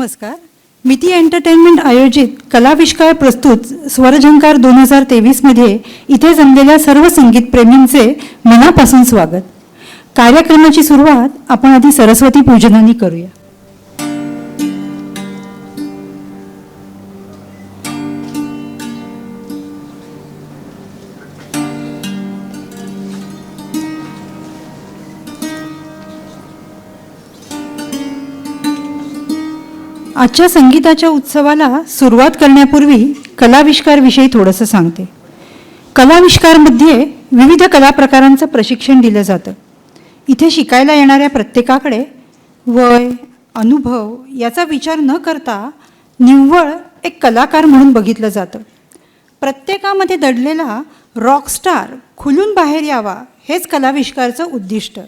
नमस्कार. मिती एंटरटेनमेंट आयोजित कलाविष्कार प्रस्तुत स्वरझंकार 2023 मध्ये इथे जमलेल्या सर्व संगीतप्रेमींचे मनापासून स्वागत. कार्यक्रमाची सुरुवात आपण आधी सरस्वती पूजनाने करूया. आजच्या संगीताच्या उत्सवाला सुरुवात करण्यापूर्वी कलाविष्कारविषयी थोडंसं सांगते. कलाविष्कारमध्ये विविध कला प्रकारांचं प्रशिक्षण दिलं जातं. इथे शिकायला येणाऱ्या प्रत्येकाकडे वय, अनुभव याचा विचार न करता निव्वळ एक कलाकार म्हणून बघितलं जातं. प्रत्येकामध्ये दडलेला रॉकस्टार खुलून बाहेर यावा हेच कलाविष्कारचं उद्दिष्ट.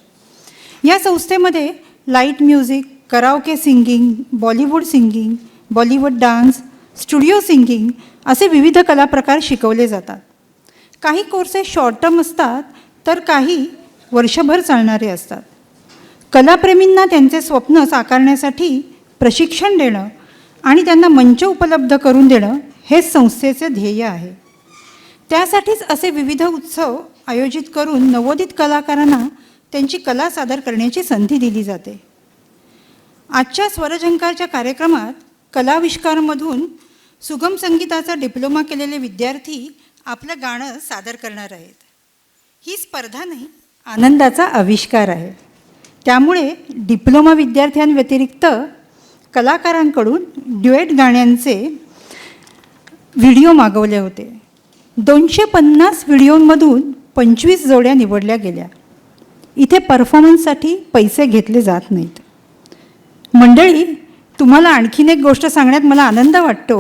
या संस्थेमध्ये light music, karaoke singing, Bollywood singing, Bollywood dance, studio singing असे विविध कलाप्रकार शिकवले जातात. काही कोर्सेस शॉर्ट टर्म असतात तर काही वर्षभर चालणारे असतात. कलाप्रेमींना त्यांचे स्वप्न साकारण्यासाठी प्रशिक्षण देणं आणि त्यांना मंच उपलब्ध करून देणं हेच संस्थेचे ध्येय आहे. त्यासाठीच असे विविध उत्सव आयोजित करून नवोदित कलाकारांना त्यांची कला सादर करण्याची संधी दिली जाते. आजच्या स्वरझंकारच्या कार्यक्रमात कलाविष्कारमधून सुगम संगीताचा डिप्लोमा केलेले विद्यार्थी आपलं गाणं सादर करणार आहेत. ही स्पर्धा नाही, आनंदाचा आविष्कार आहे. त्यामुळे डिप्लोमा विद्यार्थ्यांव्यतिरिक्त कलाकारांकडून ड्युएट गाण्यांचे व्हिडिओ मागवले होते. 250 व्हिडिओंमधून 25 जोड्या निवडल्या गेल्या. इथे परफॉर्मन्ससाठी पैसे घेतले जात नाहीत. मंडळी, तुम्हाला आणखीन एक गोष्ट सांगण्यात मला आनंद वाटतो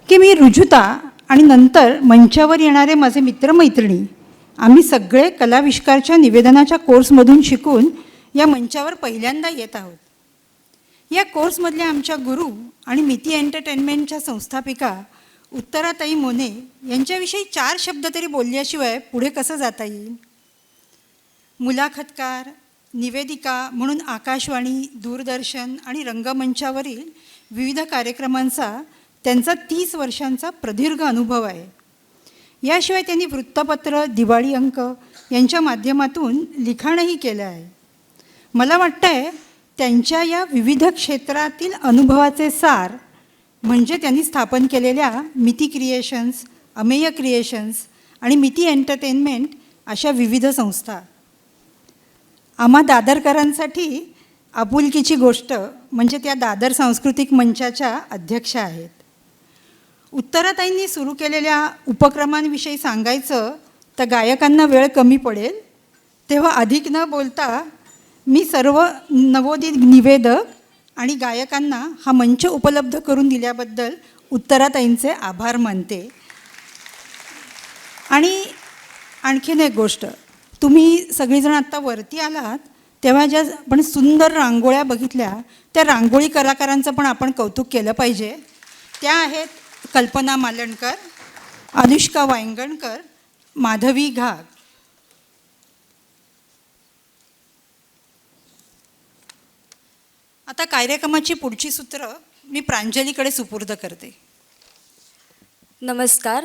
की मी रुजुता आणि नंतर मंचावर येणारे माझे मित्रमैत्रिणी आम्ही सगळे कलाविष्कारच्या निवेदनाच्या कोर्समधून शिकून या मंचावर पहिल्यांदा येत आहोत. या कोर्समधल्या आमच्या गुरु आणि मिती एंटरटेनमेंटच्या संस्थापिका उत्तराताई मोने यांच्याविषयी 4 शब्द तरी बोलल्याशिवाय पुढे कसं जाता येईल. मुलाखतकार, निवेदिका म्हणून आकाशवाणी, दूरदर्शन आणि रंगमंचावरील विविध कार्यक्रमांचा त्यांचा 30 वर्षांचा प्रदीर्घ अनुभव आहे. याशिवाय त्यांनी वृत्तपत्र, दिवाळी अंक यांच्या माध्यमातून लिखाणही केलं आहे. मला वाटतंय त्यांच्या या विविध क्षेत्रातील अनुभवाचे सार म्हणजे त्यांनी स्थापन केलेल्या मिती क्रिएशन्स, अमेय क्रिएशन्स आणि मिती एंटरटेनमेंट अशा विविध संस्था. आम्हा दादरकरांसाठी आपुलकीची गोष्ट म्हणजे त्या दादर सांस्कृतिक मंचाच्या अध्यक्षा आहेत. उत्तराताईंनी सुरू केलेल्या उपक्रमांविषयी सांगायचं तर गायकांना वेळ कमी पडेल. तेव्हा अधिक न बोलता मी सर्व नवोदित निवेदक आणि गायकांना हा मंच उपलब्ध करून दिल्याबद्दल उत्तराताईंचे आभार मानते. आणि आणखीन एक गोष्ट, तुम्ही सगळीजण आत्ता वरती आलात तेव्हा ज्या आपण सुंदर रांगोळ्या बघितल्या त्या रांगोळी कलाकारांचं पण आपण कौतुक केलं पाहिजे. त्या आहेत कल्पना मालणकर, अनुष्का वांगणकर, माधवी घाग. आता कार्यक्रमाची पुढची सूत्र मी प्रांजलीकडे सुपूर्द करते. नमस्कार.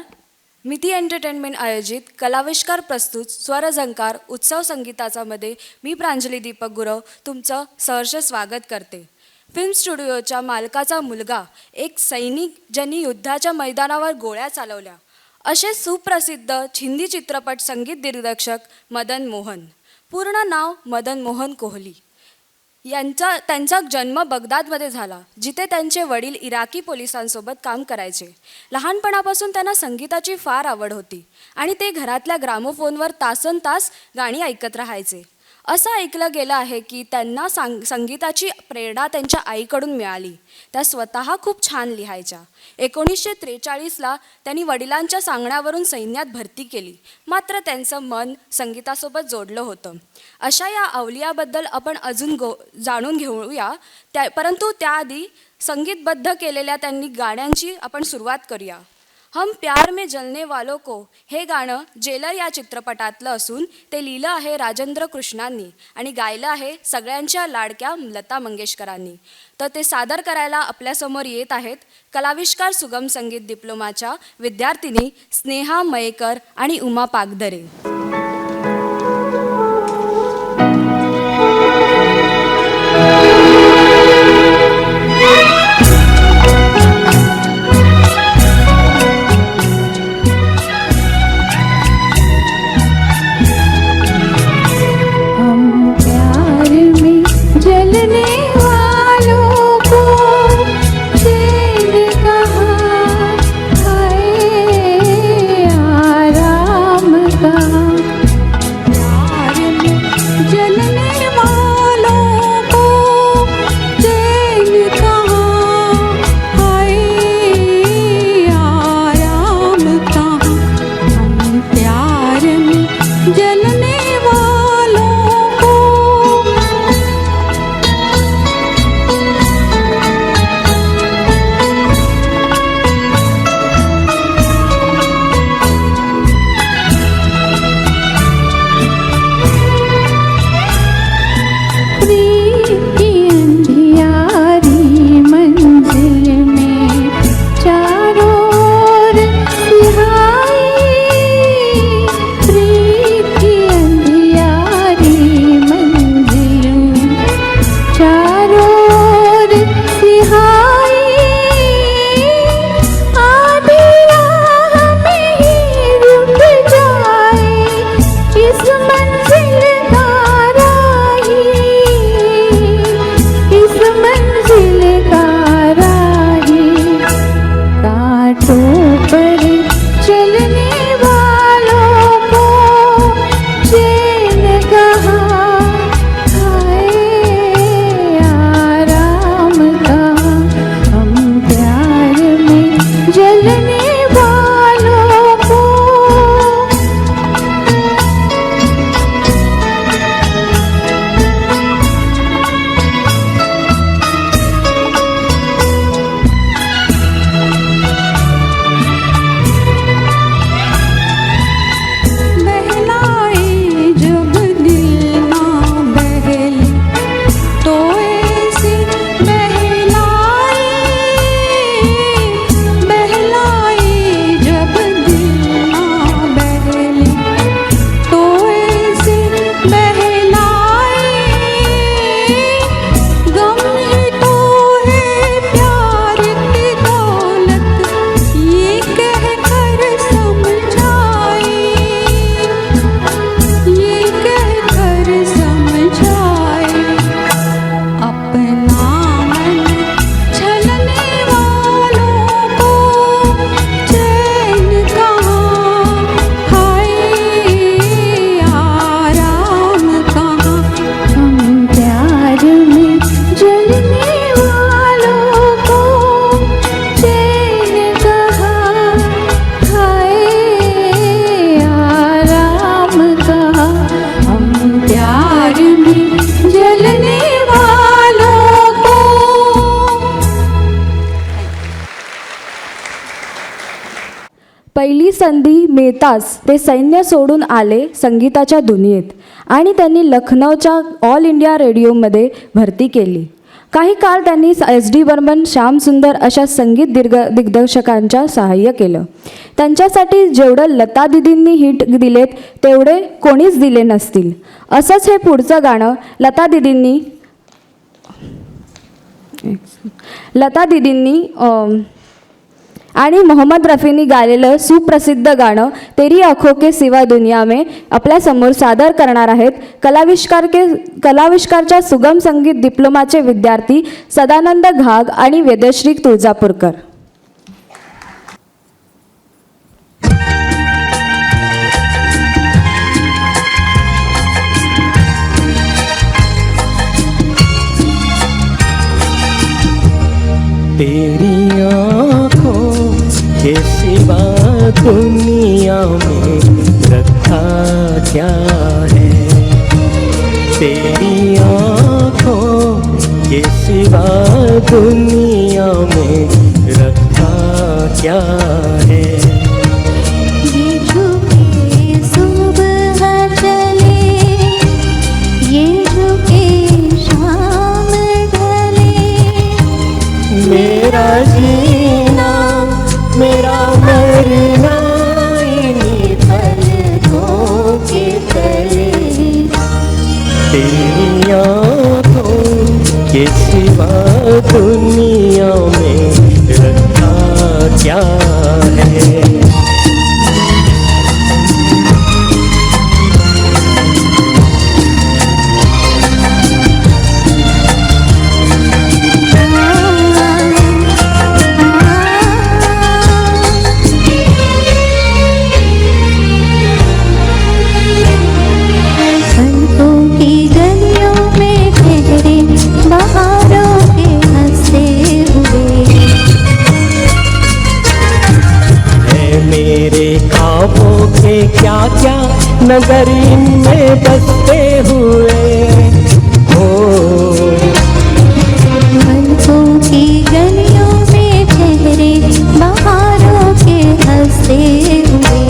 मिती एंटरटेनमेंट आयोजित कलाविष्कार प्रस्तुत स्वरझंकार उत्सव संगीताचामध्ये मी प्रांजली दीपक गुरव तुमचं सहर्ष स्वागत करते. फिल्म स्टुडिओच्या मालकाचा मुलगा, एक सैनिक ज्यांनी युद्धाच्या मैदानावर गोळ्या चालवल्या, असे सुप्रसिद्ध हिंदी चित्रपट संगीत दिग्दर्शक मदन मोहन, पूर्ण नाव मदन मोहन कोहली त्यांचा जन्म बगदादमध्ये झाला, जिथे त्यांचे वडील इराकी पोलिसांसोबत काम करायचे. लहानपणापासून त्यांना संगीताची फार आवड होती आणि ते घरातल्या ग्रामोफोनवर तासनतास गाणी ऐकत राहायचे. असं ऐकलं गेलं आहे की त्यांना संगीताची प्रेरणा त्यांच्या आईकडून मिळाली. त्या स्वतः खूप छान लिहायच्या. 1943ला त्यांनी वडिलांच्या सांगण्यावरून सैन्यात भरती केली, मात्र त्यांचं मन संगीतासोबत जोडलं होतं. अशा या अवलियाबद्दल आपण अजून जाणून घेऊया, परंतु त्याआधी संगीतबद्ध केलेल्या त्यांनी गाण्यांची आपण सुरुवात करूया. हम प्यार में जलने वालों को हे गाणं जेलर या चित्रपटातलं असून ते लिहिलं आहे राजेंद्र कृष्णांनी आणि गायलं आहे सगळ्यांच्या लाडक्या लता मंगेशकरांनी. तर ते सादर करायला आपल्यासमोर येत आहेत कलाविष्कार सुगम संगीत डिप्लोमाच्या विद्यार्थिनी स्नेहा मयेकर आणि उमा पागदरे. पहिली संधी मिळताच ते सैन्य सोडून आले संगीताच्या दुनियेत आणि त्यांनी लखनौच्या ऑल इंडिया रेडिओमध्ये भरती केली. काही काळ त्यांनी SD बर्मन, श्याम सुंदर अशा संगीत दिग्दर्शकांच्या सहाय्य केलं. त्यांच्यासाठी जेवढं लता दीदींनी हिट दिलेत तेवढे कोणीच दिले नसतील. असंच हे पुढचं गाणं लता दीदींनी आणि मोहम्मद रफींनी गायलेलं सुप्रसिद्ध गाणं तेरी आँखों के सिवा दुनिया में आपल्यासमोर सादर करणार आहेत कलाविष्कारच्या सुगम संगीत डिप्लोमाचे विद्यार्थी सदानंद घाग आणि वेदश्री तुळजापूरकर. तेरी आँखों के सिवा दुनिया में रखा क्या है, तेरी आँखों के सिवा दुनिया में रखा क्या है. तेरी आँखों के सिवा दुनिया में रखा क्या है। क्या क्या नगर इनमें बसते हुए हो। पलकों की गलियों में चेहरे बहारों के हंसते हुए।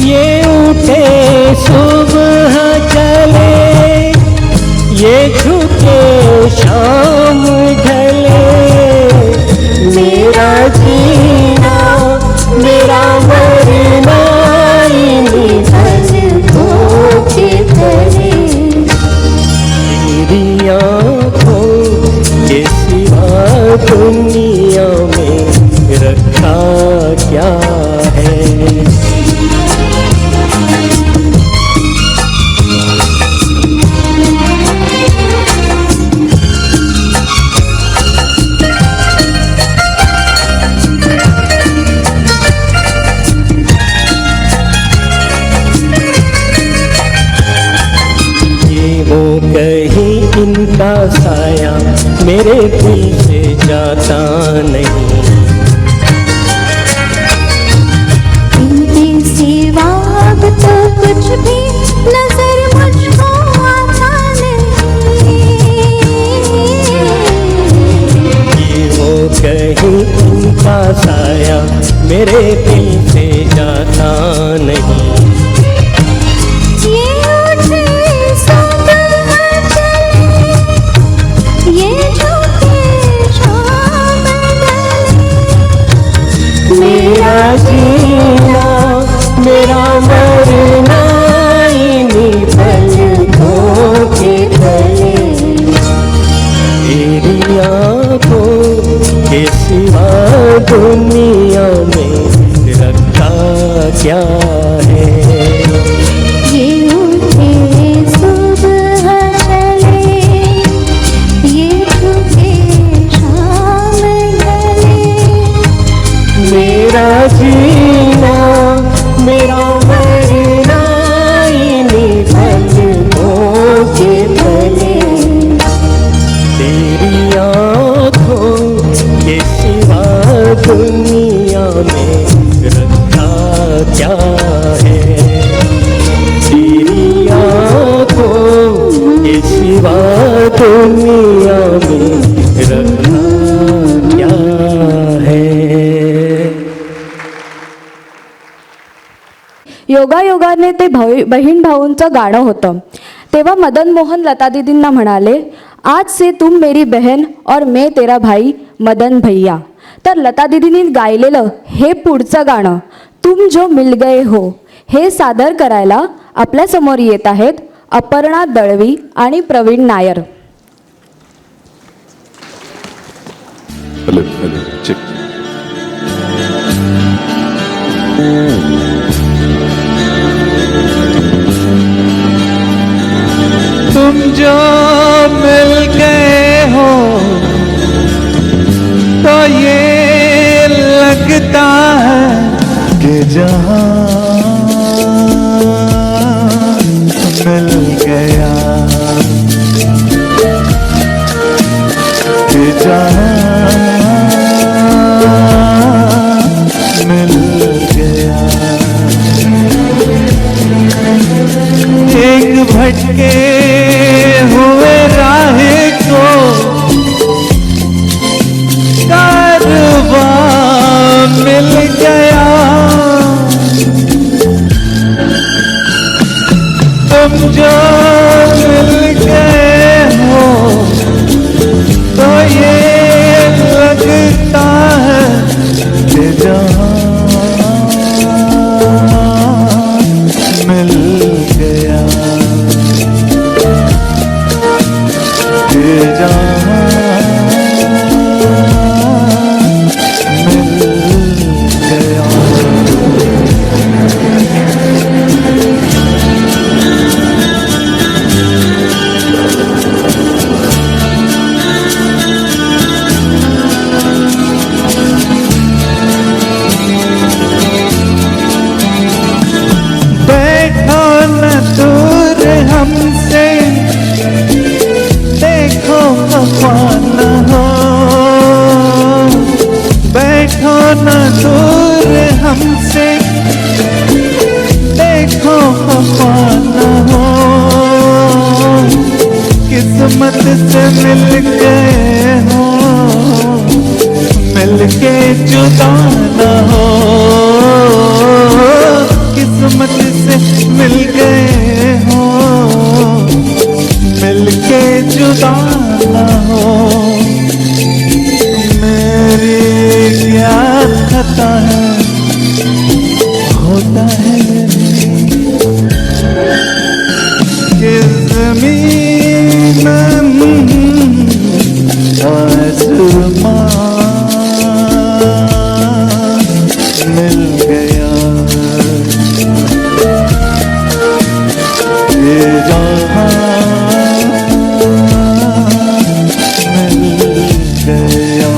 ये उठे सुबह चले, ये झुके शाम ढले, मेरा जीना मेरा मरना इन्हीं पलकों के तले। तेरी आँखों के सिवा दुनिया में रखा क्या है। कहीं इनका साया मेरे दिल से जाता नहीं। इनके सिवा अब तो कुछ भी नजर मुझको आता नहीं। ये वो कहीं इनका साया मेरे दिल से जाता नहीं। मेरा जीना मेरा मरना इन्हीं पलकों के तले। तेरी आँखों के सिवा दुनिया में रखा क्या है। ये उठे सुबह चले, ये झुके शाम ढले, मेरा जीना मेरा मरना इन्हीं पलकों के तले। तेरी आँखों के सिवा दुनिया में रखा क्या है। तेरी आँखों के सिवा दुनिया में रखा क्या है। योगायोगाने ते बहीण भाऊंचं गाणं होतं। तेव्हा मदन मोहन लता दीदींना म्हणाले, आज से तुम मेरी बहन और मैं तेरा भाई मदन भैया। तर लता दीदींनी गायलेलं हे पुढचं गाणं तुम जो मिल गए हो हे सादर करायला आपल्यासमोर येत आहेत अपर्णा दळवी आणि प्रवीण नायर। Hello, check. तुम जो मिल गए हो तो ये लगता है कि जहां मिल गया, कि जहां मिल गया। एक भटके हुए राह को कारवां मिल गया। तुम जो मिल गए हो तो ये लगता है कि जहां मिल गया। किस्मत से मिल गए हो, मिलके जुदा न हो। किस्मत से मिल गए हो, मिलके जुदा न हो। मेरी क्या खता है, होता है कि ज़मीन आसमां मिल गया, ये जहां मिल गया।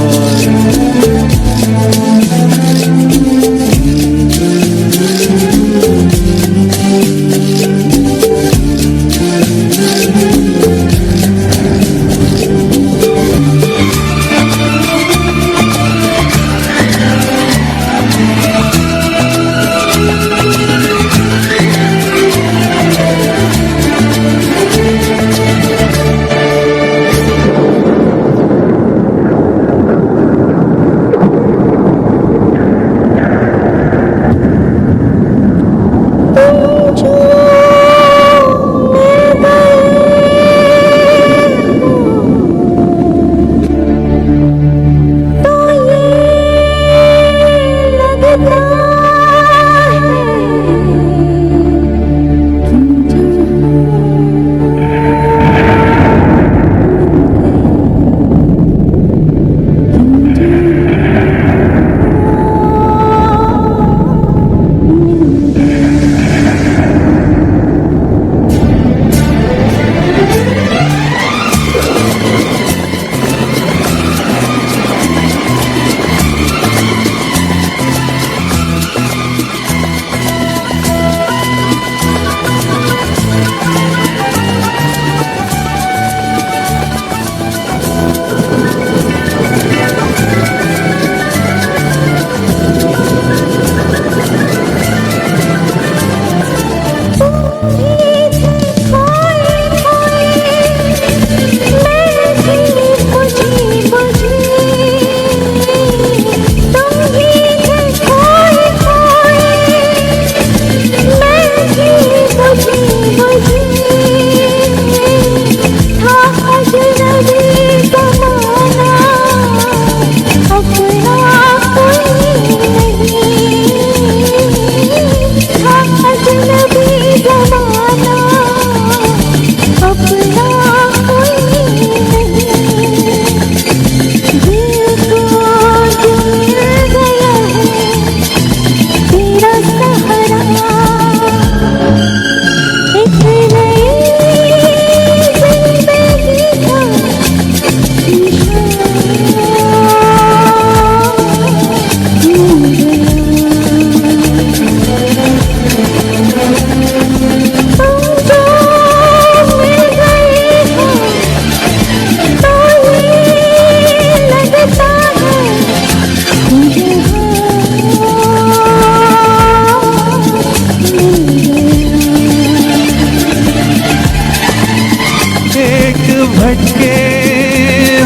भटके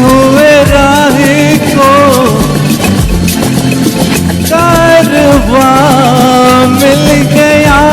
हुए राही को कारवां मिल गया।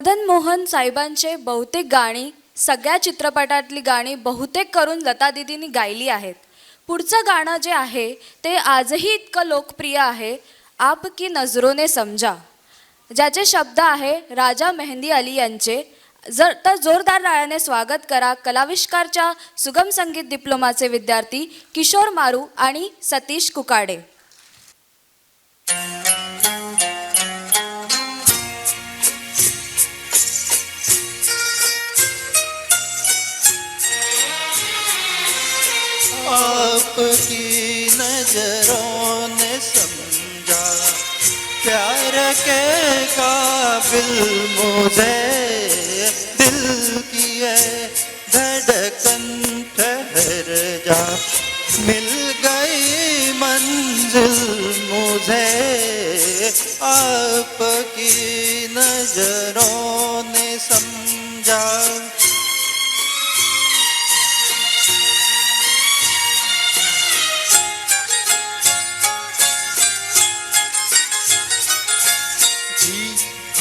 मदन मोहन साहेबांचे बहुतेक गाणी, सगळ्या चित्रपटातली गाणी बहुतेक करून लता दीदींनी गायली आहेत. पुढचं गाणं जे आहे ते आजही इतकं लोकप्रिय आहे, आपकी नजरों ने समझा, ज्याचे शब्द आहे राजा मेहंदी अली यांचे तर जोरदार टाळ्याने स्वागत करा कलाविष्कारच्या सुगम संगीत डिप्लोमाचे विद्यार्थी किशोर मारू आणि सतीश कुकाडे. आपकी नजरों ने समझा प्यार के काबिल मुझे, दिल की है धड़कन ठहर जा, मिल गई मंजिल मुझे, आपकी नजरों ने समझा.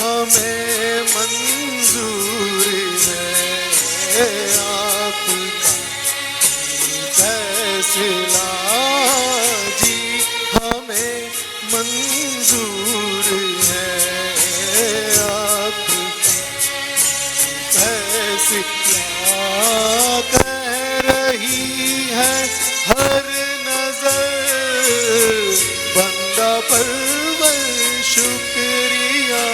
हमें मंजूर है आपका फैसला जी, हमें मंजूर है आपका फैसला. कह रही है हर नजर बंदा परवर शुक्रिया,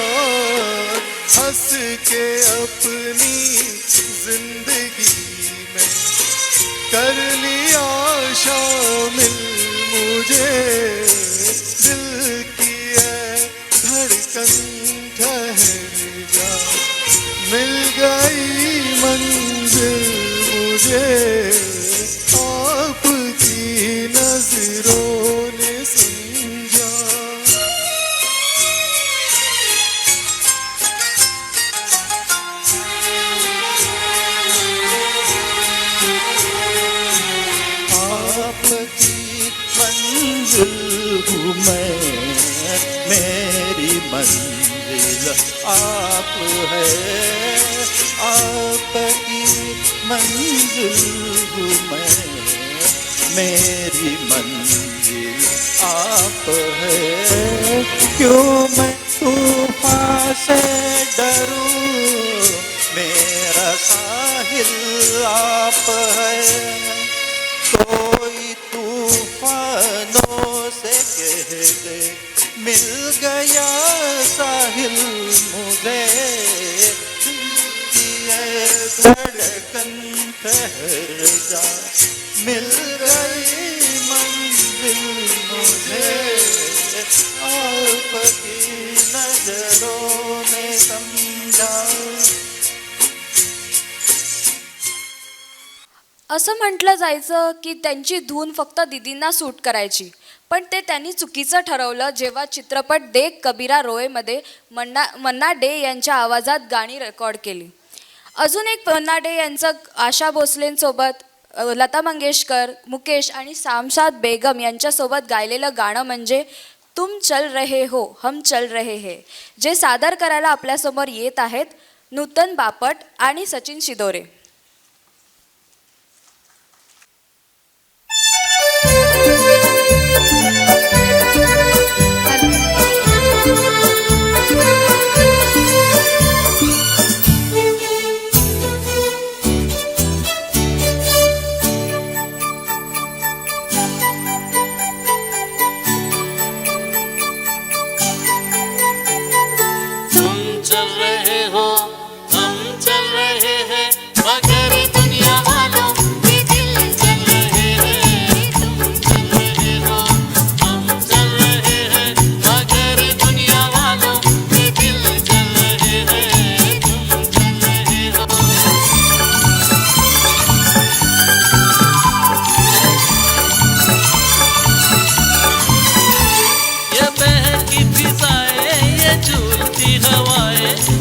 हंस के अपनी जिंदगी में कर लिया शामिल मुझे, दिल की है धड़कन ठहर जा, मिल गई मंजिल मुझे, आपकी नजरों ने समझा. मंजिल हूँ मैं, मेरी मंजिल आप है, आपकी मंजिल हूँ मैं, मेरी मंजिल आप है. क्यों मैं तूफान से डरूं, मेरा साहिल आप है, कोई तूफानों से कह दे मिल गया साहिल मुझे, धड़कन ठहर जा, मिल गई मंजिल मुझे, आपकी नजरों ने समझा. असं म्हटलं जायचं की त्यांची धून फक्त दीदींना सूट करायची, पण ते त्यांनी चुकीचं ठरवलं जेव्हा चित्रपट देख कबीरा रोयमध्ये मन्ना डे यांच्या आवाजात गाणी रेकॉर्ड केली. अजून एक मन्ना डे यांचं आशा भोसलेंसोबत लता मंगेशकर, मुकेश आणि शामशाद बेगम यांच्यासोबत गायलेलं गाणं म्हणजे तुम चल रहे हो हम चल रहे है, जे सादर करायला आपल्यासमोर येत आहेत नूतन बापट आणि सचिन शिदोरे.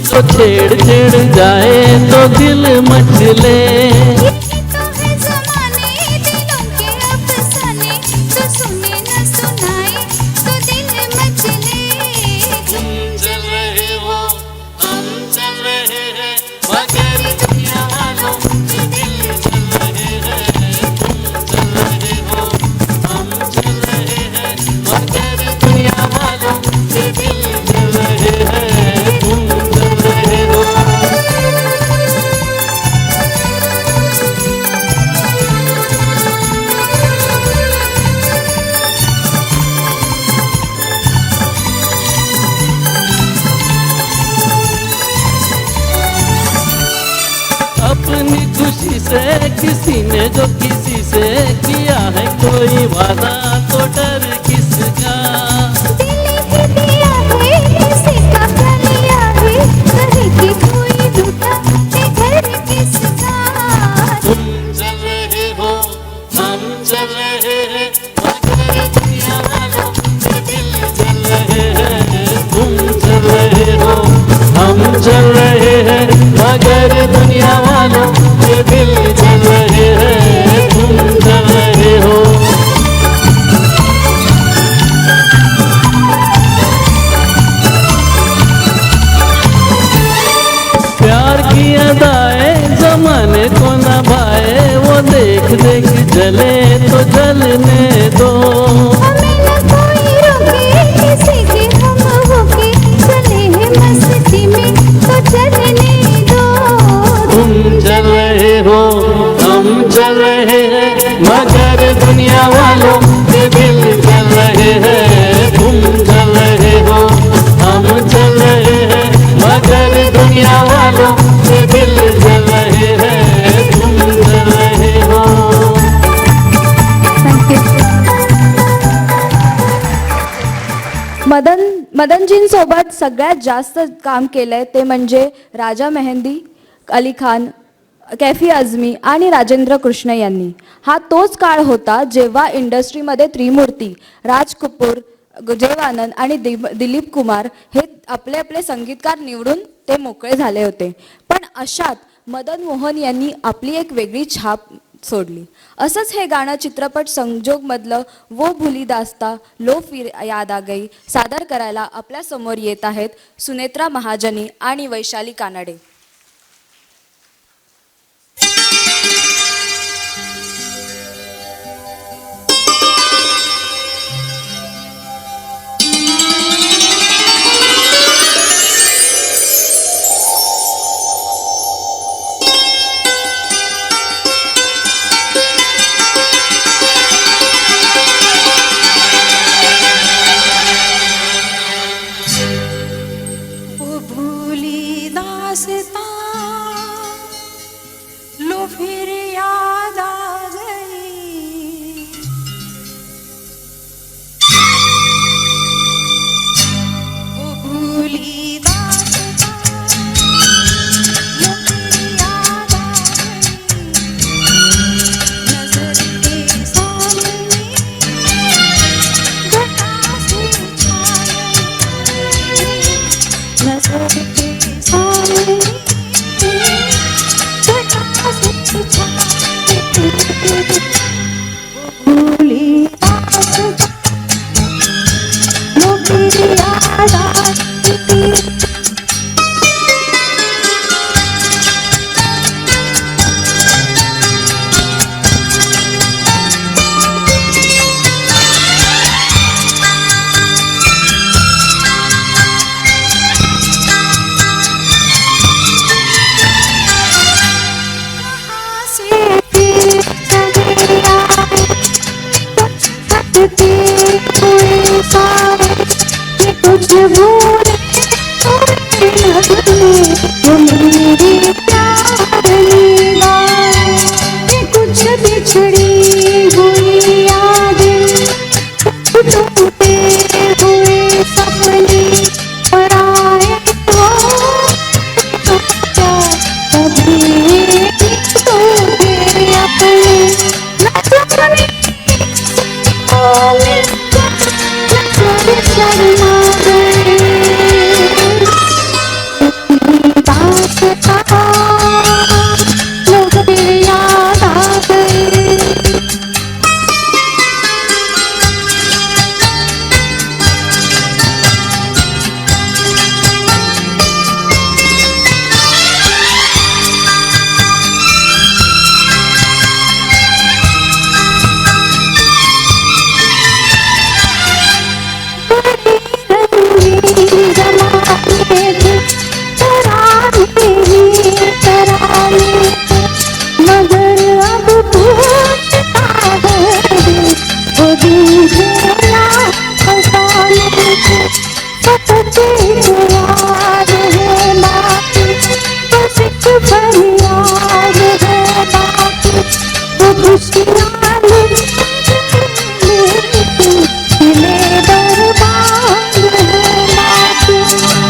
तो छेड़ छेड़ जाए तो दिल मचले, से किसी ने जो किसी से किया है कोई वादा तो डर किसका। दिल भी दिया है किसी का लिया है कहे कि कोई लूटा है घर किसका। तुम चल रहे हो हम चल रहे हैं मगर दुनिया वालों के दिल चल रहे हैं। तुम चल रहे हो हम चल रहे हैं मगर दुनिया वालों के दिल चल रहे हैं। तुम चल रहे हो। प्यार की अदाएं जमाने को न भाए वो देख देख जले तो जलने दो। हमें न कोई रोके किसी के हम होके चले हैं मस्ती में तो चलने दो। तुम चल रहे हो हम चल रहे हैं मगर दुनिया वालों के दिल चल रहे हैं। तुम चल रहे हो हम चल रहे हैं मगर दुनिया वालों के दिल चल रहे हैं। तुम चल रहे हो। मदनजींसोबत सगळ्यात जास्त काम केलंय ते म्हणजे राजा मेहंदी अली खान, कैफी आझमी आणि राजेंद्र कृष्ण यांनी. हा तोच काळ होता जेव्हा इंडस्ट्रीमध्ये त्रिमूर्ती राज कपूर, देवानंद आणि दिलीप कुमार हे आपले आपले संगीतकार निवडून ते मोकळे झाले होते. पण अशात मदन मोहन यांनी आपली एक वेगळी छाप सोडली. असंच हे गाणं चित्रपट संजोगमधलं वो भुली दास्ता लो फिर याद आ गई सादर करायला आपल्यासमोर येत आहेत सुनेत्रा महाजनी आणि वैशाली कानडे. वो भूली दास्तां लो फिर याद आ गई. वो भूली दास्तां लो फिर याद आ गई. नजर के सामने घटा से छा गई. नजर के सामने घटा से छा गई. वो भूली दास्तां लो फिर याद आ गई. कहाँ से फिर चले आए कुछ हटते हुए सारे ये कुछ भूले हुए नगमे वो मेरी प्यार निगाहें. ये कुछ बिछड़ी हुई यादें कुछ टूटे हुए सपने और आए वो तो क्या कभी टूटे अपने न जाने नजर शर्मा गए. दास्तां लोग फिर याद आ गए. बड़ी खुशियाँ खिले बर्बाद है बाकी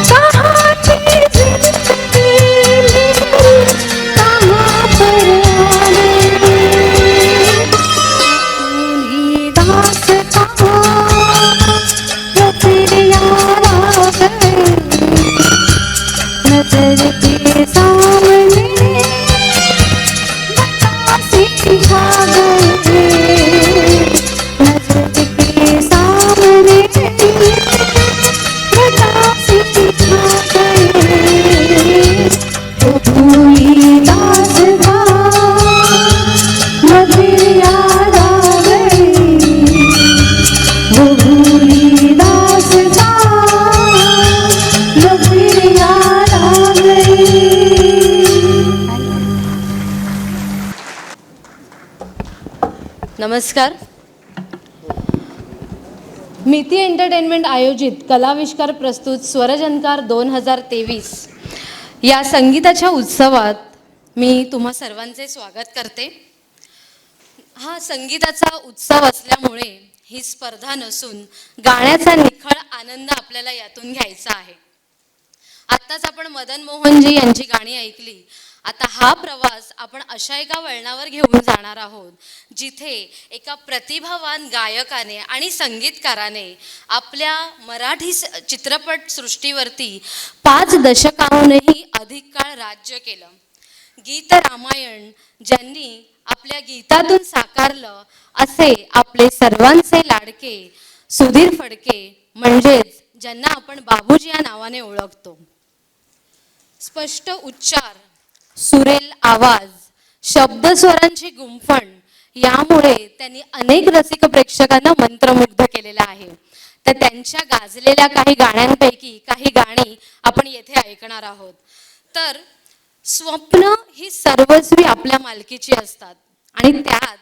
कहाँ थी जिंदगी मेरी कहाँ पर आ गई भूली दास्तां वो फिर याद आ गए नजर के सामने बतासी छा गए नजर के सामने बतासी छा गए वो भूली दास्तां वो फिर याद आ गई वो भूली दास्तां वो फिर याद आ गई। नमस्कार. मिती एंटरटेनमेंट आयोजित कलाविष्कार प्रस्तुत स्वरजनकार 2023 या संगीताच्या उत्सवात मी तुम्हा सर्वांचे स्वागत करते. हा संगीताचा उत्सव असल्यामुळे ही स्पर्धा नसून गाण्याचा निखळ आनंद आपल्याला यातून घ्यायचा आहे. आत्ताच आपण मदन मोहनजी यांची गाणी ऐकली. आता हा प्रवास आपण अशा एका वळणावर घेऊन जाणार आहोत जिथे एका प्रतिभावान गायकाने आणि संगीतकाराने आपल्या मराठी चित्रपट सृष्टीवरती 5 दशकाहूनही अधिक काळ राज्य केलं. गीत रामायण ज्यांनी आपल्या गीतातून साकारलं असे आपले सर्वांचे लाडके सुधीर फडके, म्हणजेच ज्यांना आपण बाबूजी या नावाने ओळखतो. स्पष्ट उच्चार, सुरेल आवाज, शब्दस्वरांची गुंफण यामुळे त्यांनी अनेक रसिक प्रेक्षकांना मंत्रमुग्ध केलेलं आहे. तर त्यांच्या गाजलेल्या काही गाण्यांपैकी काही गाणी आपण येथे ऐकणार आहोत. तर स्वप्न ही सर्वस्वी आपल्या मालकीची असतात आणि त्यात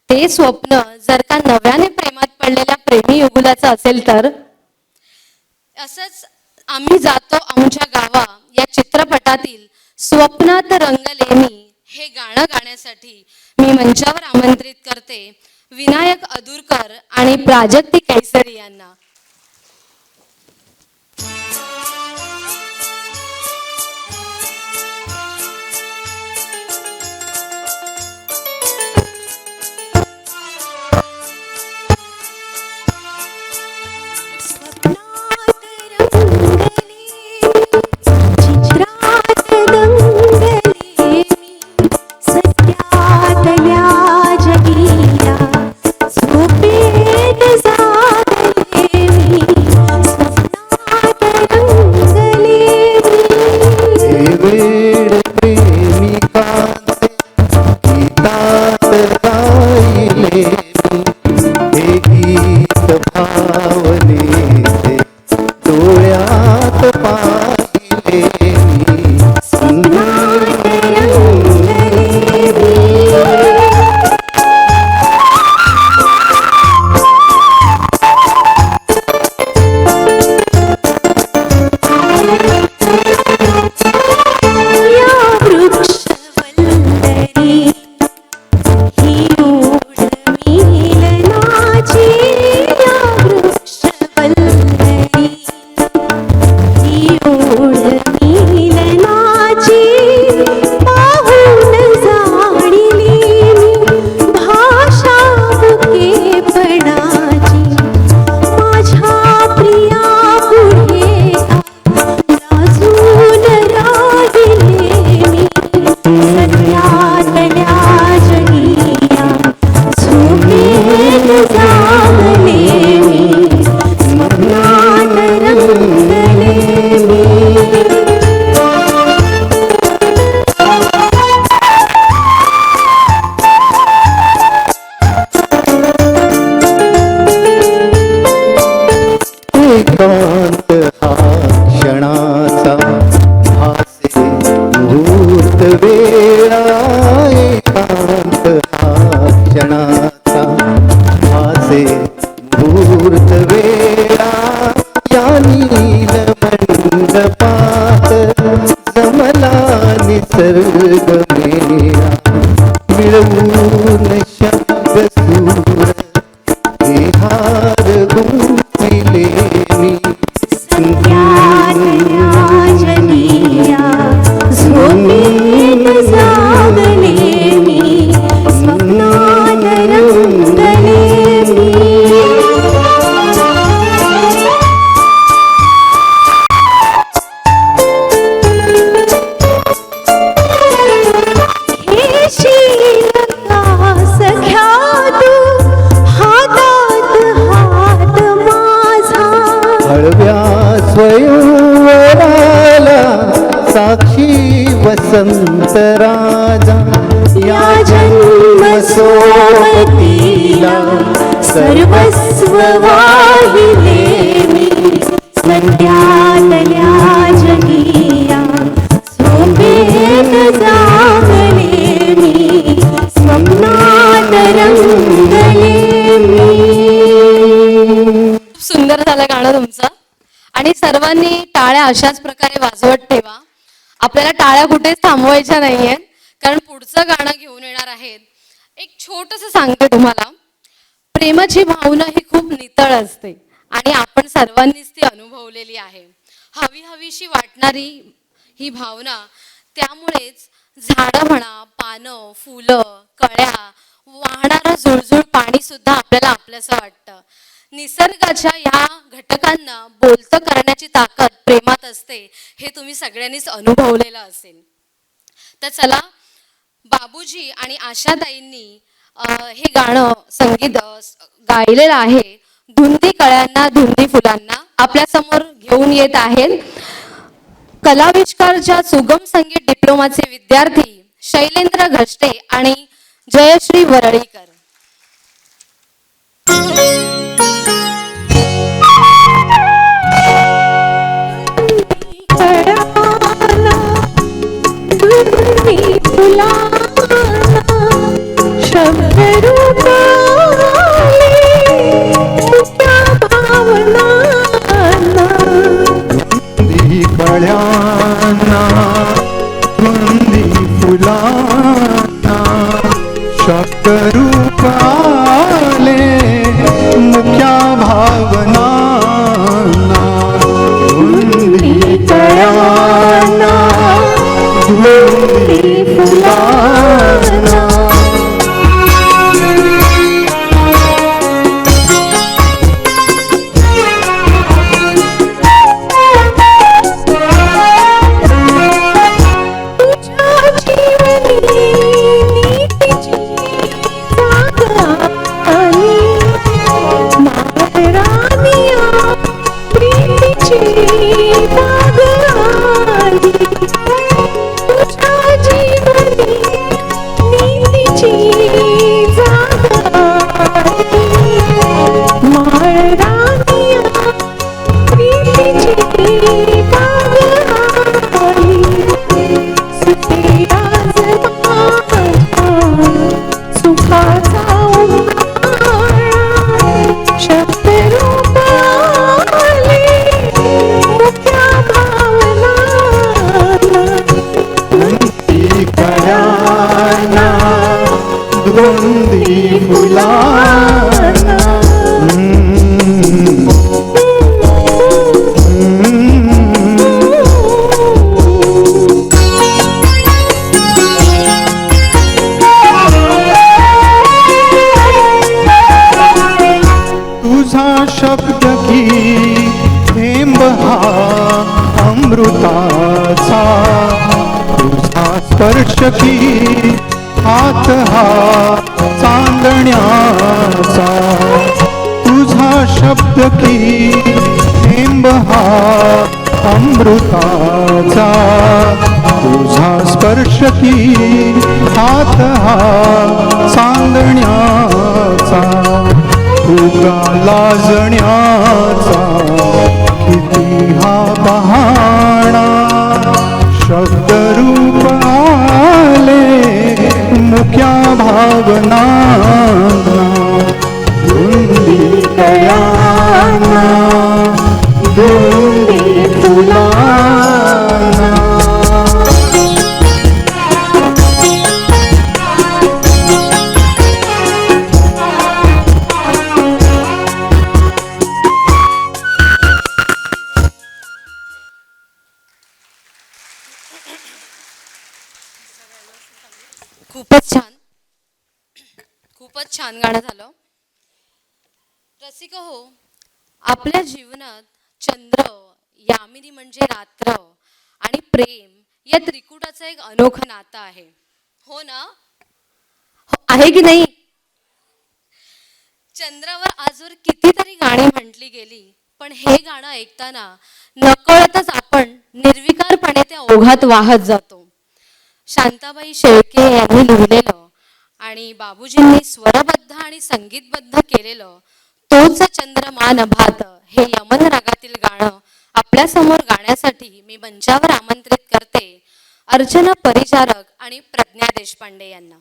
ते स्वप्न जर का नव्याने प्रेमात पडलेल्या प्रेमी युगुलाचं असेल तर असंच आम्ही जातो आमच्या गावा या चित्रपटातील स्वप्नात रंगले मी हे गाणं गाण्यासाठी मी मंचावर आमंत्रित करते विनायक अदुरकर आणि प्राजक्ती कैसरी यांना. एकांत हा क्षणाचा भासे मुहूर्त वेळा, एकांत हा क्षणाचा भासे मुहूर्त वेळा, या नील मंडपात जमला निसर्ग मेळा, मिळवून सर्वस्व वाहिले मी संध्यातल्या जगिया झोपेत जागले मी स्वप्नात रंगले मी. खूप सुंदर झालं गाणं तुमचं. आणि सर्वांनी टाळ्या अशाच प्रकारे वाजवत ठेवा. आपल्याला टाळ्या कुठेच थांबवायच्या नाहीयेत, कारण पुढचं गाणं घेऊन येणार आहेत. एक छोटंसं सांगते तुम्हाला. प्रेमाची भावना ही खूप नितळ असते आणि आपण सर्वांनीच ती अनुभवलेली आहे. हवी हवीशी वाटणारी ही भावना, त्यामुळेच झाडं म्हणा, पानं, फुलं, कळ्या, वाहणारं झुळझुळ पाणी सुद्धा आपल्याला आपलंसं वाटतं. निसर्गाच्या ह्या घटकांना बोलतं करण्याची ताकद प्रेमात असते, हे तुम्ही सगळ्यांनीच अनुभवलेलं असेल. तर चला, बाबूजी आणि आशाताईंनी हे गाणं संगीत गायलेलं आहे. धुंदी कळ्यांना धुंदी फुलांना आपल्यासमोर घेऊन येत आहेत कलाविष्कारच्या सुगम संगीत डिप्लोमाचे विद्यार्थी शैलेंद्र घष्टे आणि जयश्री वरळीकर. कळ्यांना धुंदी फुलांना शब्दरूप आले मुख्या भावनांना. धुंदी कळ्यांना धुंदी फुलांना. शब्द की थेंब हा अमृताचा, तुझा स्पर्श की हात हा चांदण्याचा. तुझा शब्द की थेंब हा अमृताचा, तुझा स्पर्श की हात हा चांदण्याचा. तुका लाजण्याचा किती हा बहाणा, शब्दरूप आले मुख्या भावनांना. धुंदी कळ्यांना धुंदी फुलांना. खूपच छान गाणं झालं. रसिक हो, आपल्या जीवनात चंद्र, यामिनी म्हणजे रात्र आणि प्रेम या त्रिकुटाचं एक अनोखं नातं आहे, हो ना? आहे की नाही? चंद्रावर आजवर कितीतरी गाणी म्हटली गेली, पण हे गाणं ऐकताना नकळतच आपण निर्विकारपणे त्या ओघात वाहत जातो. शांताबाई शेळके यांनी लिहिलेलं आणि आणि बाबूजींनी स्वरबद्ध आणि संगीतबद्ध केलेलं तोच चंद्रमा नभात हे यमन रागातील गाणं आपल्यासमोर गाण्यासाठी मी मंचावर आमंत्रित करते अर्चना परिचारक आणि प्रज्ञा देशपांडे यांना.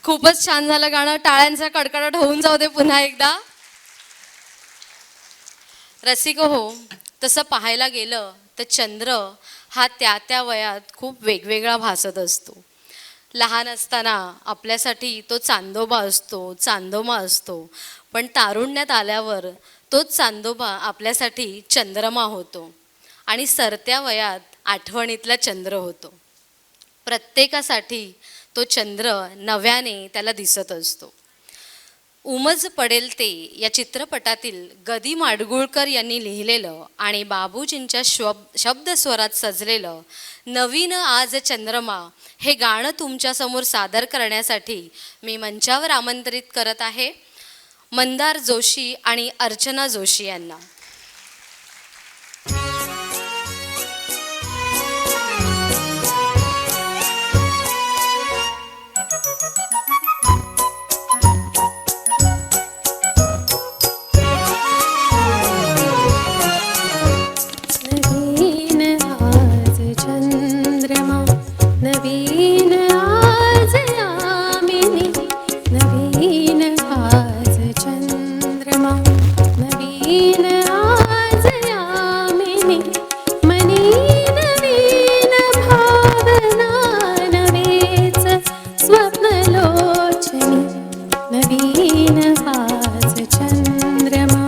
खूपच छान झालं गाणं. टाळ्यांचा कडकडाट होऊन जाऊ दे पुन्हा एकदा. रसिक हो, तसं पाहायला गेलं तर चंद्र हा त्या त्या वयात खूप वेगवेगळा भासत असतो. लहान असताना आपल्यासाठी तो चांदोबा असतो, चांदोमा असतो, पण तारुण्यात आल्यावर तोच चांदोबा आपल्यासाठी चंद्रमा होतो आणि सरत्या वयात आठवणीतला चंद्र होतो. प्रत्येकासाठी तो चंद्र नव्याने त्याला दिसत असतो. उमज पडेल ते या चित्रपटातील गदी माडगुळकर यांनी लिहिलेलं आणि बाबूजींच्या शब्दस्वरात सजलेलं नवीन आज चंद्रमा हे गाणं तुमच्यासमोर सादर करण्यासाठी मी मंचावर आमंत्रित करत आहे मंदार जोशी आणि अर्चना जोशी यांना. नवीन आज चंद्रमा नवीन आज यामिनी नवीन आज चंद्रमा.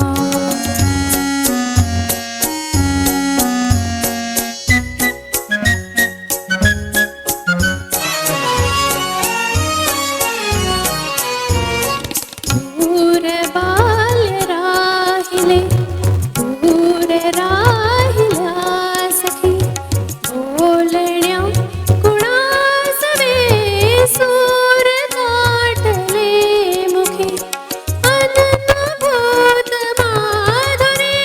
दूर बाल्य राहिले, दूर राहिला सखी, बोलण्या कुणास वे सूर दाटले मुखे. अननुभूत माधुरी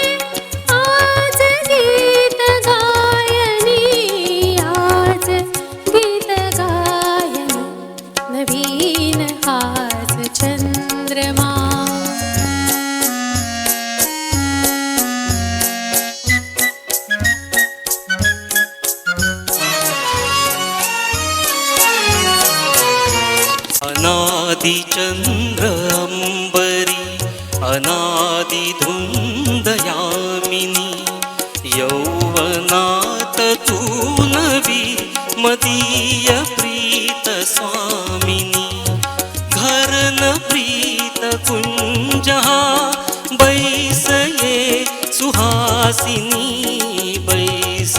आज गीत गायनी, आज गीत गायनी, नवीन आज चंद्रमा. अनादि चंद्र अंबरी, अनादि धुंद यामिनी, यौवनात तू नवी मदीय प्रीत स्वामिनी. घरन प्रीत कुंजहा, बैस ये सुहासिनी, बैस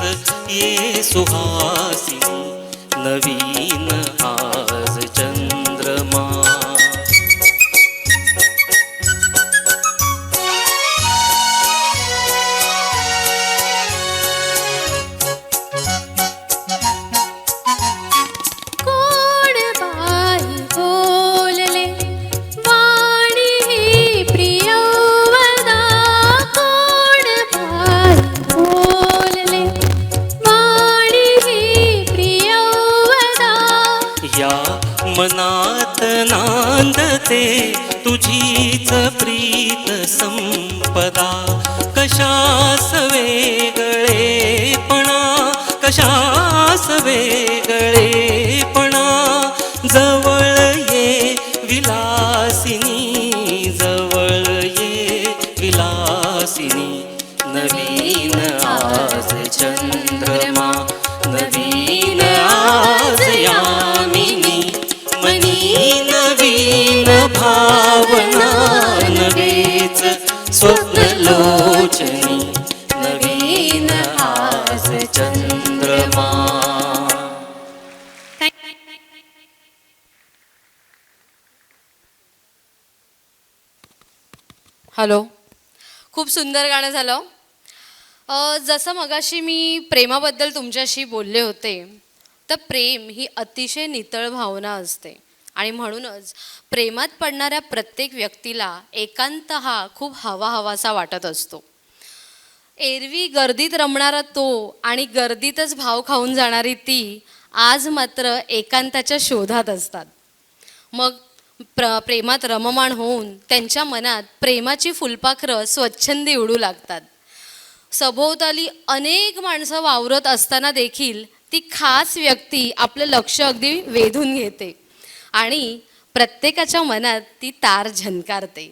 ये सुहासिनी, नवीन आज चंद्रमा. कोण बाई बोलले वाणी ही प्रियवदा. कोण बाई बोलले वाणी ही प्रियवदा. या मनात नांदते तुझीच प्रीत संपदा. कशास वेगळेपणा, कशास वेगळेपणा, जवळ ये विलासिनी, जवळ ये विलासिनी, नवीन आज चंद्रमा, नवीन आज यामिनी, मनी नवीन भावना, नवेच स्वप्नलोचनी, नवीन आज चंद्रमा. हॅलो, खूप सुंदर गाणं झालं. जसं मगाशी मी प्रेमाबद्दल तुमच्याशी बोलले होते, तर प्रेम ही अतिशय नितळ भावना असते आणि म्हणूनच प्रेमात पडणाऱ्या प्रत्येक व्यक्तीला एकांत हा खूप हवाहवासा वाटत असतो. एरवी गर्दीत रमणारा तो आणि गर्दीतच भाव खाऊन जाणारी ती आज मात्र एकांताच्या शोधात असतात. मग प्रेमात रममाण होऊन त्यांच्या मनात प्रेमाची फुलपाखरं स्वच्छंदी उडू लागतात. सभोवताली अनेक माणसं वावरत असताना देखील ती खास व्यक्ती आपलं लक्ष अगदी वेधून घेते आणि प्रत्येकाच्या मनात ती तार झनकारते.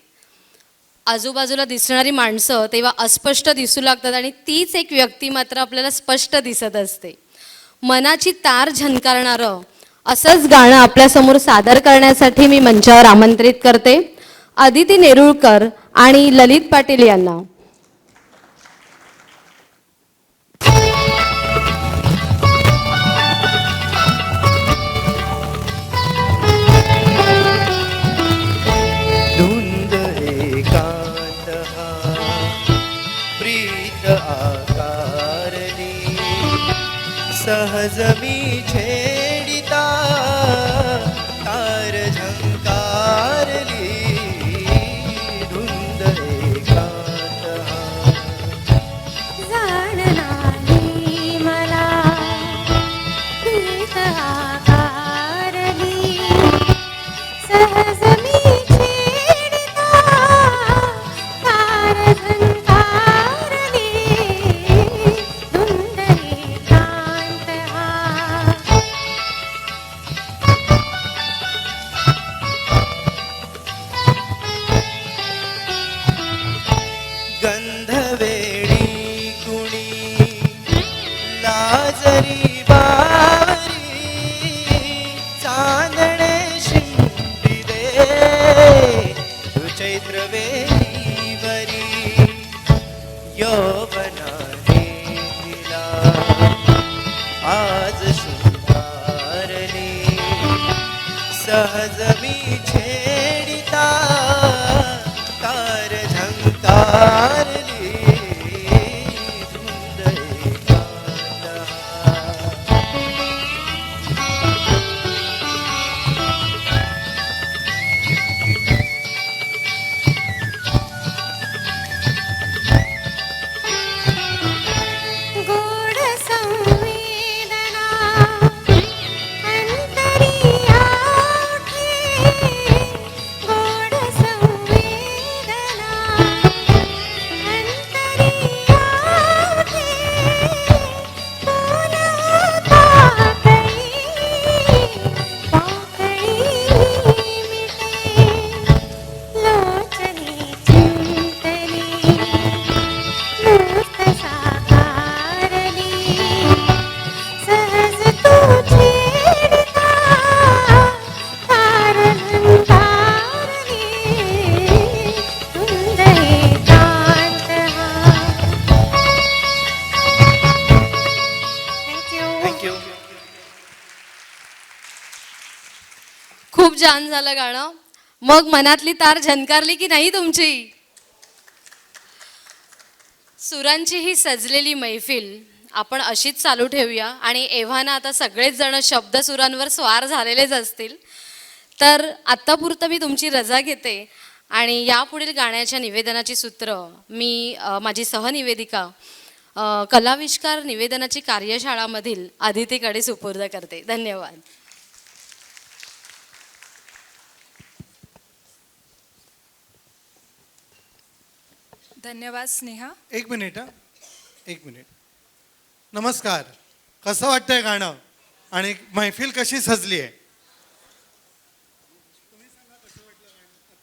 आजूबाजूला दिसणारी माणसं तेव्हा अस्पष्ट दिसू लागतात आणि तीच एक व्यक्ती मात्र आपल्याला स्पष्ट दिसत असते. मनाची तार झनकारणारं असंच गाणं आपल्यासमोर सादर करण्यासाठी मी मंचावर आमंत्रित करते अदिती नेरुळकर आणि ललित पाटील यांना. धुंद एकांत हा प्रीत आकारली, सहज मी छेडिता तार झंकारली. धुंद एकांत हा जाण नाही मला प्रीत आकारली, सहज मी छेडिता तार झंकारली. धुंद एकांत हा गंधवेणी कुणी लाजरी बावरी, चांदणे शिंपिले नेत्रवेलीवरी यौवनाने तिला आज शृंगारले सहज मी छेडिता तार झंकारली धुंद एकांत हा. गोड संवेदना अंतरिया उठे, गोड संवेदना अंतरिया उठे, बोला पाकळी पाकळी मिटे, लोचनी चिंतली मूर्त साकारली, सहज तू छेडिता तार झंकारली, धुंद एकांत हा. थँक्यू. खूप छान झालं गाणं. मग मनातली तार झनकारली की नाही तुमची? सुरांची ही सजलेली मैफिल आपण अशीच चालू ठेवूया आणि एव्हाना आता सगळेच जण शब्दसुरांवर स्वार झालेलेच असतील. तर आत्तापुरतं मी तुमची रजा घेते आणि यापुढील गाण्याच्या निवेदनाची सूत्र मी माझी सहनिवेदिका कलाविष्कार निवेदनाची कार्यशाळामधील अदितीकडे सुपूर्द करते. धन्यवाद. धन्यवाद स्नेहा. एक मिनिट. नमस्कार. कसं वाटतंय गाणं आणि मैफिल कशी सजली आहे?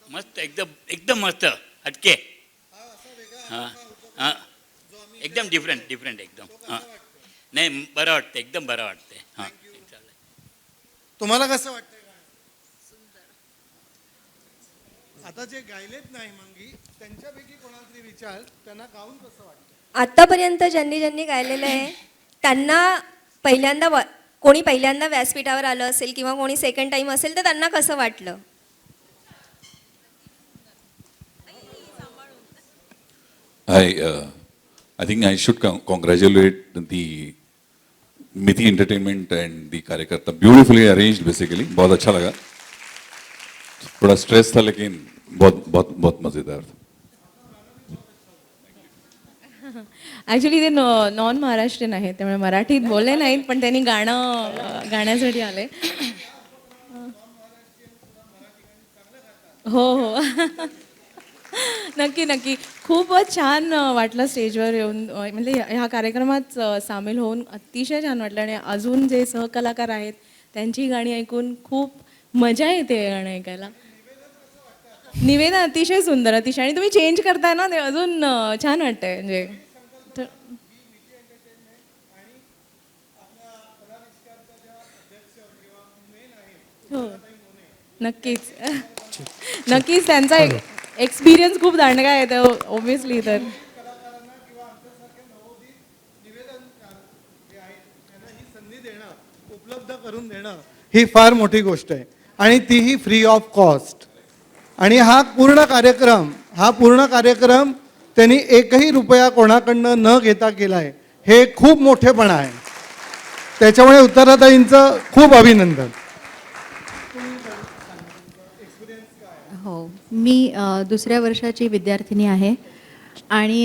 मस्त, एकदम एकदम मस्त, हटके. हां हां, एकदम डिफरंट एकदम. हां, नाही बरं वाटतं, एकदम बरं वाटतंय. हां, तुम्हाला कसं वाटतंय गाणं? आता जे गायलेत नाही मंगी त्यांच्यापैकी कोणाला तरी विचार, त्यांना गाऊन कसं वाटतं? आत्तापर्यंत ज्यांनी ज्यांनी गायलेलं आहे त्यांना पहिल्यांदा कोणी पहिल्यांदा व्यासपीठावर आलं असेल किंवा कोणी सेकंड टाइम असेल तर त्यांना कसं वाटलं? I think I should congratulate the Mithi entertainment and the कार्यकर्ता. Beautifully arranged basically. बहुत अच्छा लगा. थोड़ा स्ट्रेस था लेकिन बहुत बहुत बहुत मज़ेदार था. ॲक्च्युली ते नॉन महाराष्ट्रीयन आहेत त्यामुळे मराठीत बोलले नाहीत पण त्यांनी गाणं गाण्यासाठी आले. हो हो नक्की नक्की. खूपच छान वाटलं स्टेजवर येऊन. म्हणजे ह्या कार्यक्रमात सामील होऊन अतिशय छान वाटलं आणि अजून जे सहकलाकार आहेत त्यांची गाणी ऐकून खूप मजा येते गाणं ऐकायला. निवेदन अतिशय सुंदर, अतिशय. आणि तुम्ही चेंज करताय ना ते अजून छान वाटतंय. म्हणजे हो नक्कीच नक्कीच. त्यांचा एक्सपिरियन्स खूप दांडगा आहे तो ऑब्विसली. तर उपलब्ध करून देणं ही फार मोठी गोष्ट आहे आणि तीही फ्री ऑफ कॉस्ट. आणि हा पूर्ण कार्यक्रम त्यांनी एकही रुपया कोणाकडनं न घेता केला आहे. हे खूप मोठेपणा आहे. त्याच्यामुळे उत्तराताईंचं खूप अभिनंदन. हो, मी दुसऱ्या वर्षाची विद्यार्थिनी आहे आणि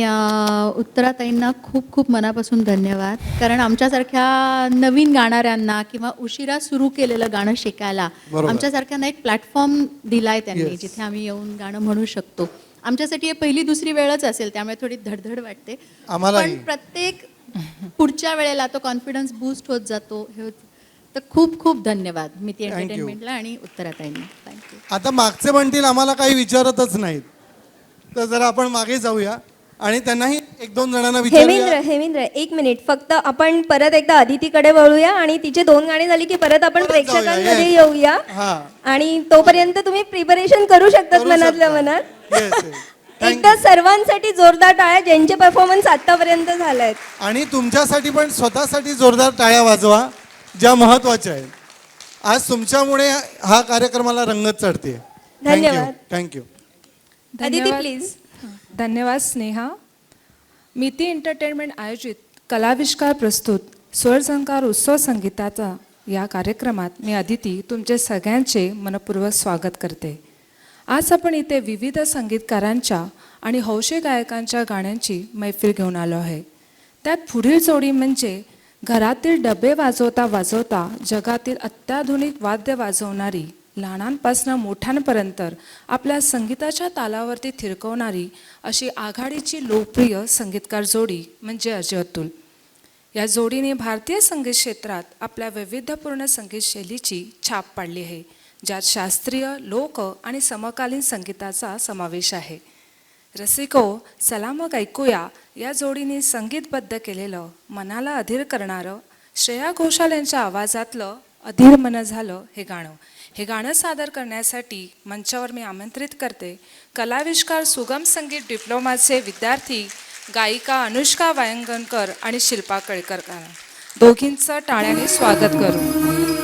उत्तराताईंना खूप खूप मनापासून धन्यवाद. कारण आमच्यासारख्या नवीन गाणाऱ्यांना किंवा उशिरा सुरू केलेलं गाणं शिकायला आमच्यासारख्यांना एक प्लॅटफॉर्म दिलाय त्यांनी, जिथे आम्ही येऊन गाणं म्हणू शकतो. आमच्यासाठी हे पहिली दुसरी वेळच असेल त्यामुळे थोडी धडधड वाटते. पण प्रत्येक पुढच्या वेळेला तो कॉन्फिडन्स बूस्ट होत जातो. हे तर खूप खूप धन्यवाद मिथि एंटरटेनमेंटला आणि उत्तराताईंना. थँक्यू. आता मागचे म्हणतील आम्हाला काही विचारतच नाहीत, तर जरा आपण मागे जाऊया आणि त्यांनाही एक दोन जणांना विचारूया. हेमेंद्र एक मिनिट फक्त आपण परत एकदा अदितीकडे वळूया आणि तिचे 2 गाणी झाली की परत आपण परत जाऊया, प्रेक्षकांमध्ये yes. येऊया हा. आणि तोपर्यंत तुम्ही प्रिपरेशन करू शकतात करू मनातल्या शकता. मनात. Yes, yes. Thank एकदा सर्वांसाठी जोरदार टाळ्या ज्यांचे परफॉर्मन्स आतापर्यंत झालायत. आणि तुमच्यासाठी पण स्वतःसाठी जोरदार टाळ्या वाजवा ज्या महत्वाच्या आहेत. आज तुमच्यामुळे हा कार्यक्रमाला रंगत चढते. धन्यवाद. थँक्यू. अदिती प्लीज. धन्यवाद स्नेहा. मिती एंटरटेनमेंट आयोजित कलाविष्कार प्रस्तुत स्वरझंकार उत्सव संगीताचा या कार्यक्रमात मी अदिती तुमचे सगळ्यांचे मनपूर्वक स्वागत करते. आज आपण इथे विविध संगीतकारांच्या आणि हौशी गायकांच्या गाण्यांची मैफिल घेऊन आलो आहे. त्यात पुढील जोडी म्हणजे घरातील डबे वाजवता वाजवता जगातील अत्याधुनिक वाद्य वाजवणारी, लहानांपासून मोठ्यांपर्यंत आपल्या संगीताच्या तालावरती थिरकवणारी अशी आघाडीची लोकप्रिय संगीतकार जोडी म्हणजे अजय अतुल. या जोडीने भारतीय संगीत क्षेत्रात आपल्या वैविध्यपूर्ण संगीत शैलीची छाप पाडली आहे, ज्यात शास्त्रीय, लोक आणि समकालीन संगीताचा समावेश आहे. रसिको, चला मग ऐकूया या जोडीने संगीतबद्ध केलेलं, मनाला अधीर करणारं, श्रेया घोषाल यांच्या आवाजातलं अधीर मन झालं हे गाणं. हे गाणं सादर करण्यासाठी मंचावर मी आमंत्रित करते कलाविष्कार सुगम संगीत डिप्लोमाचे विद्यार्थी गायिका अनुष्का वायंगणकर आणि शिल्पा कळकरकर. दोघींचं टाळ्याने स्वागत करू.